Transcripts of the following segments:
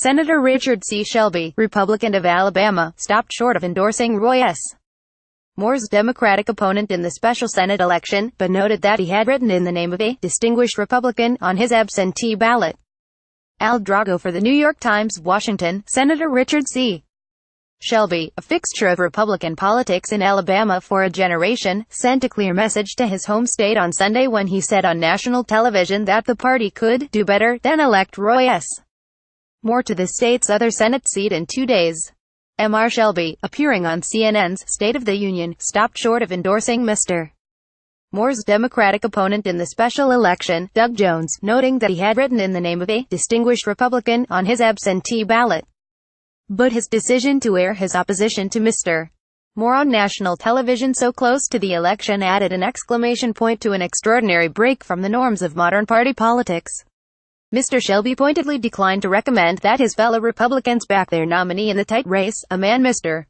Senator Richard C. Shelby, Republican of Alabama, stopped short of endorsing Roy S. Moore's Democratic opponent in the special Senate election, but noted that he had written in the name of a distinguished Republican on his absentee ballot. Drago for the New York Times, Washington. Senator Richard C. Shelby, a fixture of Republican politics in Alabama for a generation, sent a clear message to his home state on Sunday when he said on national television that the party could do better than elect Roy S. Moore to the state's other Senate seat in 2 days. Mr. Shelby, appearing on CNN's State of the Union, stopped short of endorsing Mr. Moore's Democratic opponent in the special election, Doug Jones, noting that he had written in the name of a distinguished Republican on his absentee ballot. But his decision to air his opposition to Mr. Moore on national television so close to the election added an exclamation point to an extraordinary break from the norms of modern party politics. Mr. Shelby pointedly declined to recommend that his fellow Republicans back their nominee in the tight race, a man Mr.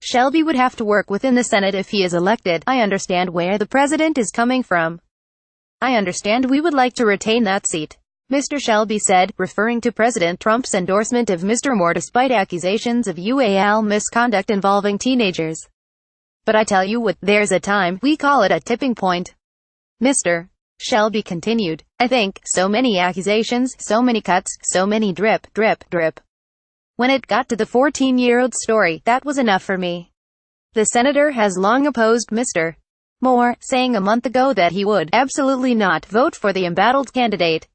Shelby would have to work within the Senate if he is elected. I understand where the president is coming from. I understand we would like to retain that seat, Mr. Shelby said, referring to President Trump's endorsement of Mr. Moore despite accusations of UAL misconduct involving teenagers. But I tell you what, there's a time, we call it a tipping point. Mr. Shelby continued, I think, so many accusations, so many cuts, so many drip. When it got to the 14-year-old story, that was enough for me. The senator has long opposed Mr. Moore, saying a month ago that he would absolutely not vote for the embattled candidate.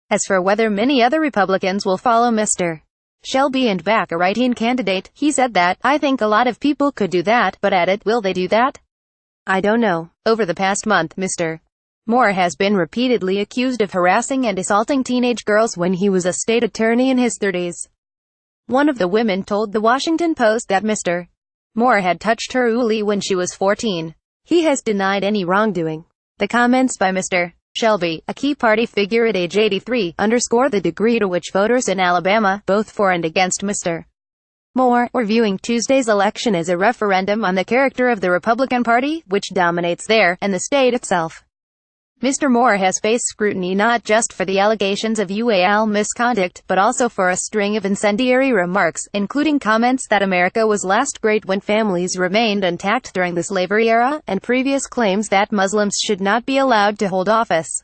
As for whether many other Republicans will follow Mr. Shelby and back a right-wing candidate, he said that, I think a lot of people could do that, but added, will they do that? I don't know. Over the past month, Mr. Moore has been repeatedly accused of harassing and assaulting teenage girls when he was a state attorney in his 30s. One of the women told The Washington Post that Mr. Moore had touched her Uli when she was 14. He has denied any wrongdoing. The comments by Mr. Shelby, a key party figure at age 83, underscore the degree to which voters in Alabama, both for and against Mr. Moore, were viewing Tuesday's election as a referendum on the character of the Republican Party, which dominates there, and the state itself. Mr. Moore has faced scrutiny not just for the allegations of UAL misconduct, but also for a string of incendiary remarks, including comments that America was last great when families remained intact during the slavery era, and previous claims that Muslims should not be allowed to hold office.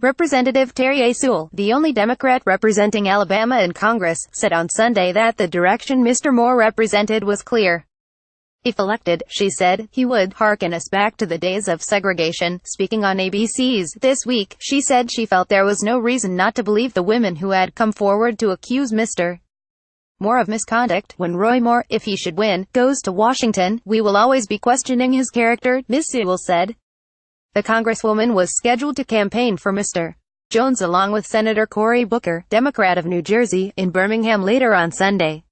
Representative Terry A. Sewell, the only Democrat representing Alabama in Congress, said on Sunday that the direction Mr. Moore represented was clear. If elected, she said, he would hearken us back to the days of segregation. Speaking on ABC's This Week, she said she felt there was no reason not to believe the women who had come forward to accuse Mr. Moore of misconduct. When Roy Moore, if he should win, goes to Washington, we will always be questioning his character, Ms. Sewell said. The Congresswoman was scheduled to campaign for Mr. Jones along with Senator Cory Booker, Democrat of New Jersey, in Birmingham later on Sunday.